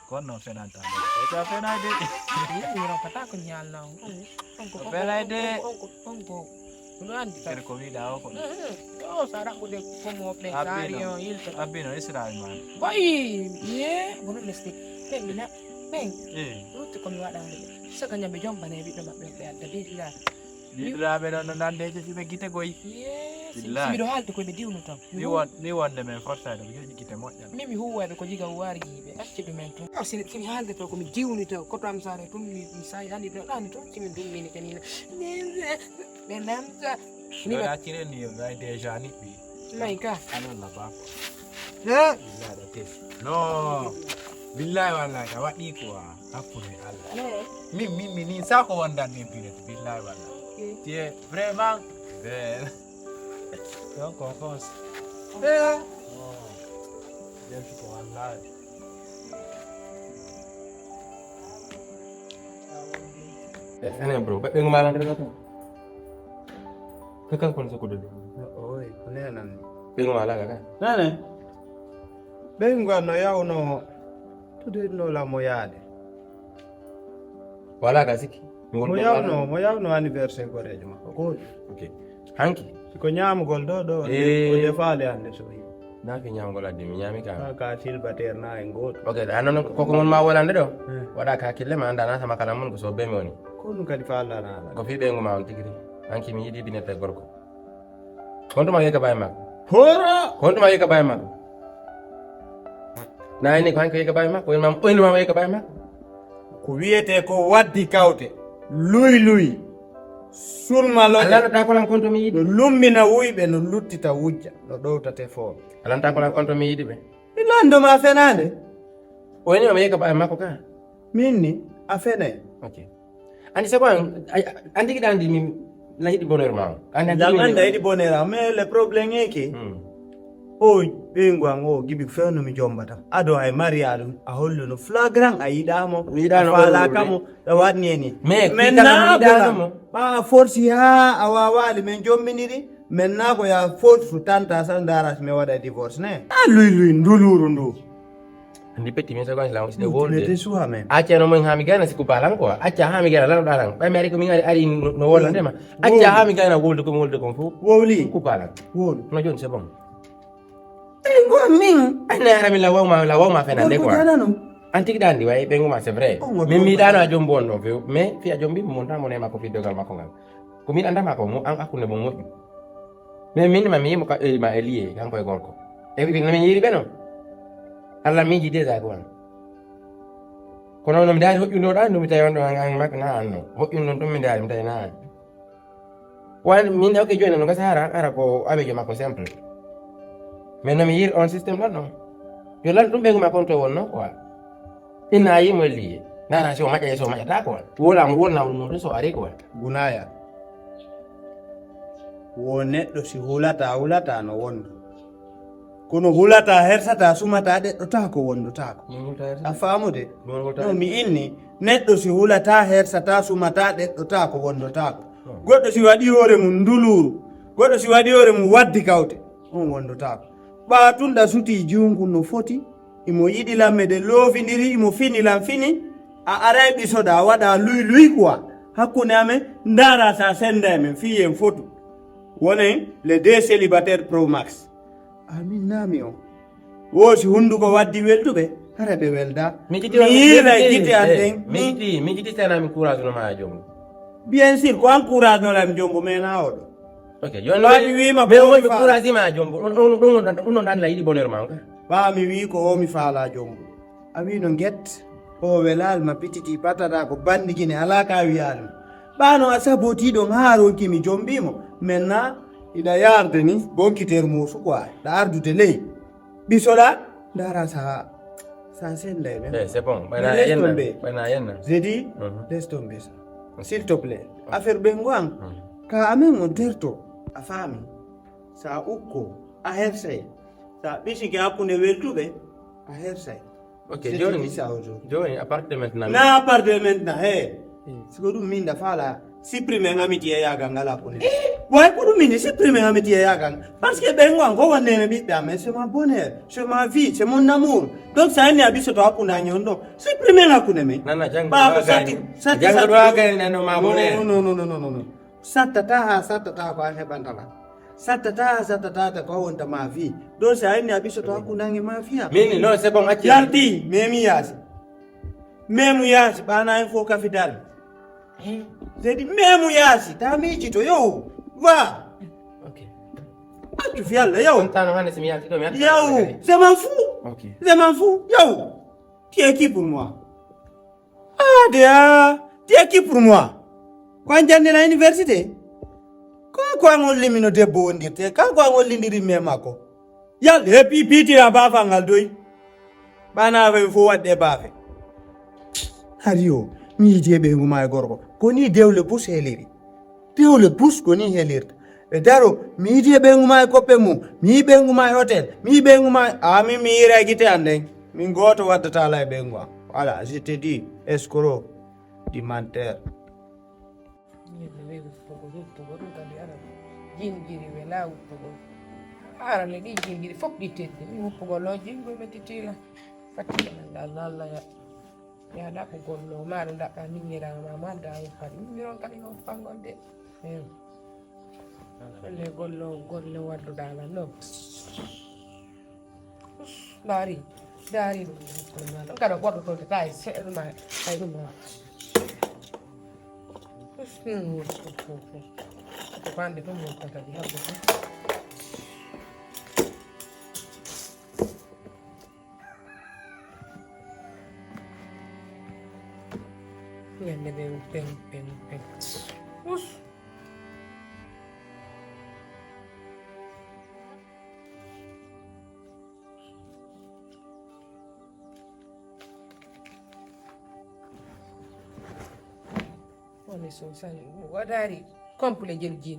Kono fenanta. Eka fenade. Iya ora pata ko nyala. Fenade. Onko. Ulan Ker ko mi dawo ko. Oh sara ko de ko mo pe sari yo il. Abino Israel man. Bai, ye, bono lestik. Peng bina. Peng. Eh. Lu ko mi wada de. Sakanya be jom bane bi do mabbe be ada bi la. Dira be non nande je be gite goy. Yes. Billahi. Mi do halto ko be diwnu tam. Ni wonde men forsa do yo gite moƴƴal. Mimi huwa be ko jiga wari be acce do men to. Sini kimi halde to ko mi diwni to ko to am sare tum mi sai andi do ani to kimi dum mi ni kanina. Be namza. Ni ba tire ni yo ga deja ni bi. Mai ka. Anon la ba. Ya. Billahi da tes. No. Billahi wallahi da wadi ko hakure Allah. Min ni sa ko wondan ni bi billahi wallahi. Tie vraiment belle. Donc on pense. Eh. Dia tu wallahi. Ene bro, be ngumala ndere ko. Kakak kon sa kudu. Oi, kunena ni. Be ngumala kaka. Nane? Bengwa no yao no. Tude no la moyade. Wala ka siki. Moyao no anniversaire ko rejo ma. Ko. Okay. Hanki. Ko nyam gol do o defale ande so. Na fi nyam gola de mi nyami ka. Ka silbater na ngot. Okay, anon ko mon ma wala ndero. Wada ka kille ma anda na sama kala mon ko so be mi woni. Ko nu kadi fala na. Ko fi be nguma on tigri. Hanki mi yidi binete gorko. Konto ma yeka bay mak. Hora. Konto ma yeka bay mak. Na ni ko hanki yeka bay mak, ko ma yeka bay mak. Ko wiete ko waddi kawte. Lui. Sulma lo. Ala ta ko lan konto mi yidi. No lummina wuybe no luttita wujja no dowtate fo. Ala ta ko lan konto mi yidi be. Ilando ma fenande. O ni ma yeka bay mak ko ka. Minni afene. Okay. Andi se ko andi kidandi mi la yidi bonheur ma. Anda yidi bonheur mais le problème est que o bengwa ngo gibi feno mi jombata ado ay mariado a hollo no flagrant ayidamo fala kamo da wadni ni men na ba force ha awawali men jomminiri men na ko ya force su tanta san daras me wada divorce ne lui nduluru ndu Andi peti mi se ko la de wolde te suha men acha no men ha mi gana siku balang ko acha ha mi gana la dalang ba meri ko mi ngari ari no wola ndema acha ha mi gana wolde ko fu woli ku balang wol no jon c'est bon tengo min ana ara mi la wa ma fenande quoi antik dandi way bengo ma c'est vrai mi dano a jombo no fe mais fi a jombi mo tan mo ne ma ko fi dogal ma ko ngal ko mi anda ma ko mo an akune mo mo mais min ma mi mo ka ma elie kan ko gorko e bi na mi yiri beno alla mi ji desa ko kono no mi dai hokki no dan no mi tayon do an mak na anno hokki no to mi dai mi tay na wan min o ke jona no ga sahara ara ko abe jo ma ko simple mais no mi yiri on système la no yo lan dum be ma konto won no quoi ina yi mo li na so ma ta ko wala no so are ko gunaya wo neɗɗo si hulata no wondo kono hulata hersata sumata ɗeɗɗo ta ko wondota ko a famude no mi inni neɗɗo si hulata hersata sumata ɗeɗɗota ko wondota ko goɗɗo si waɗi hoore mum nduluru goɗɗo si waɗi hoore mum waddi kawte on wondota ko ɓatunɗa suti jungu no foti imo yiɗi lamme de loofidiri imo fini a aray ɓisoɗa waɗa luy quoi hakkunde amen ndara sa senda men fiyen fotu wonen les deux célibataires pro max amin nami o wosi hunduko waddi welduɓe hara ɓe welda mi yira gite an ɗen mi jiti tanami courage no ma jombo bien sûr ko encourage no lam jombo mena oɗo ok yoni wima be woni courage ma jombo ɗum dan la yiɗi bonheur ma ka ba mi wi ko o mi faala jombo a wi no get o welalma pititi patata ko bandigine ala ka wiyalma ɓano a sabotiɗon haarokimi jombimo maintenant iɗa yarde ni bonkiter musu quoi ɗa ardude ley ɓisoɗa dara sa senda ɓe c'est bon ɓayna yenna je dis laisse tomber ça s'il te plaît affaire ɓe ngoan ka amen o derto a faami sa ukko a hersay sa ɓisike hakkunde weltuɓe a hersay ok joni à partir de maintenant na à partir de maintenant he siko ɗum min da faala supprime ngamiti e yagal ngal hakkunde Why pour mini supprimer amitié yakan? Parce que ben ngwa ngo wanene bi mais c'est ma bonheur, c'est ma vie, c'est mon amour. Donc ça ni abiso to akuna nyondo. Supprimer na kuneme. Nana jang. Ba sati jang doa gani nano ma bonheur. No. Satata kwa hebandala. Satata kwa wonta ma vie. Donc ça ni abiso to akuna ngi ma vie. Mini no c'est bon achi. Yardi memu yasi bana info capital. Zedi memu yasi tamichi to yo. Va. OK. Tu viens là, yo. Contano hane simi yasi to mi. Yo, c'est m'en fous. OK. C'est m'en fous. Yo. Tu es qui pour moi? Ah, dia. Tu es qui pour moi? Quand j'en ai à l'université? Quand on limite de bondir, quand on limite memako. Ya le pipiti la bava ngaldoi. Bana ave fo de bave. Hario, mi diebe nguma gorgo. Koni dew le pousse heleri. Dew le pousse koni helir. E daro mi diebe nguma kope mu, mi be nguma hotel, mi be nguma ami mi ira gite ande. Mi goto wadata la be ngwa. Voilà, je te dis, escroc, du menteur. Jingiri wela upogo. Ara le di jingiri fok di tete. Mi upogo lo jingo metitila. Fatila la ya da ko gollo ma da ka ni ngira ma da ay fari. Mi ron ka no pangonde. Le gollo waddo dala no. Dari dum kada gordo to tay se ma ay dum ma. Quando tu mi porta di algo. Ne devo pen. Us. On est sur ça. Wadari. Comme pour les jeunes petits.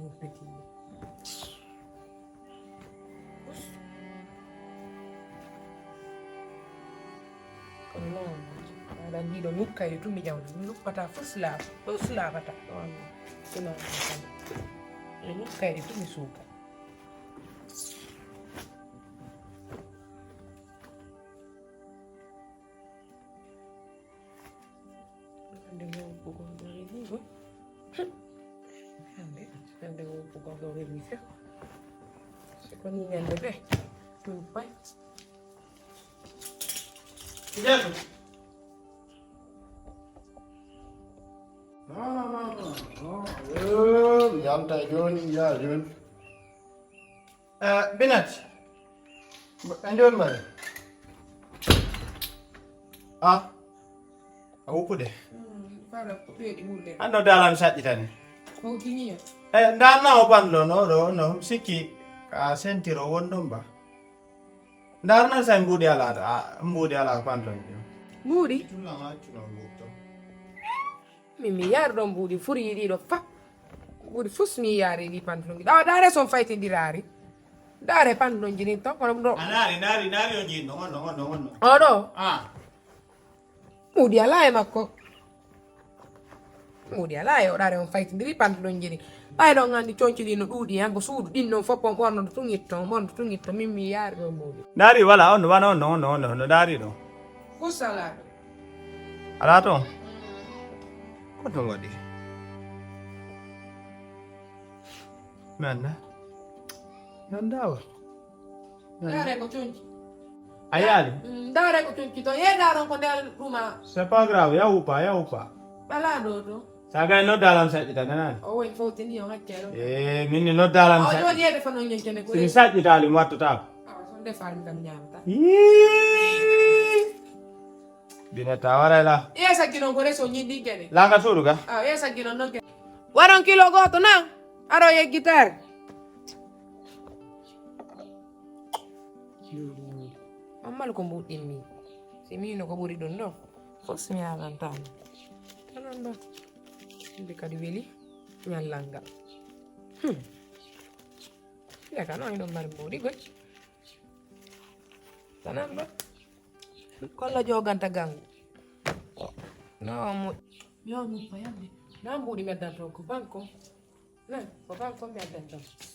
Non, dit de nous quand tout mis nous pas fausse là bata. C'est non. Nous quand tout mis sous. C'est quoi nous vient de faire? Tout pas. Non. Yamta Joni ya Joni. Binat. Andon mare. Ah. Aku kude. Para di mulle. Ando dalan sajitane. Mau kini ya? Ndana opando no siki ka sentiro wondomba. Ndarna sai mbudi ala pando. Mbudi? Tulanga chuno ngupto. Mi yardo mbudi furi di do fa. Mbudi fus mi yari di pantalon. Dare son fighting di rari. Dare pantalon jini to kono do. Nari oji no. Odo. Ah. Mbudi ala e makko. Mbudi ala e dare on fighting di pantalon jini. Ay do ngandi chonchi di no dudi yango sudu din no foppo borno tungitto mi yari do mbudi. Nari wala on no dari do. Kusala. Ala to. Koto ngodi. Mana? Yandawa. Dare ko chonchi. Ayali. Dare ko chonchi to ye daron ko del ruma. C'est pas grave, ya upa. Bala do. Saga no dalam sajita nan. O wen foti ni on hakkelo. Minni no dalam O sajita. do yede fano nyen ko. Sini sajita ali wattu ta. Son defal ngam nyamta. Bina tawara la. Yesa kino ko reso nyindi kene. Langa suru ka? Yesa kino no ke. Waron kilo goto na. Aro ye gitar. Mamma ko mbuɗi mi. Si mi no ko ɓuri ɗum ɗo. Fos mi alantano. Tanon ɗo. Mbi kadi weli. Ñallanga. Yaka no ɗon mari mbuɗi goy. Tanan ɗo. Kolla joganta gangu. No mo. Yo mi payande. Na mbuɗi meddanto ko banko. Non, faut pas combien de temps.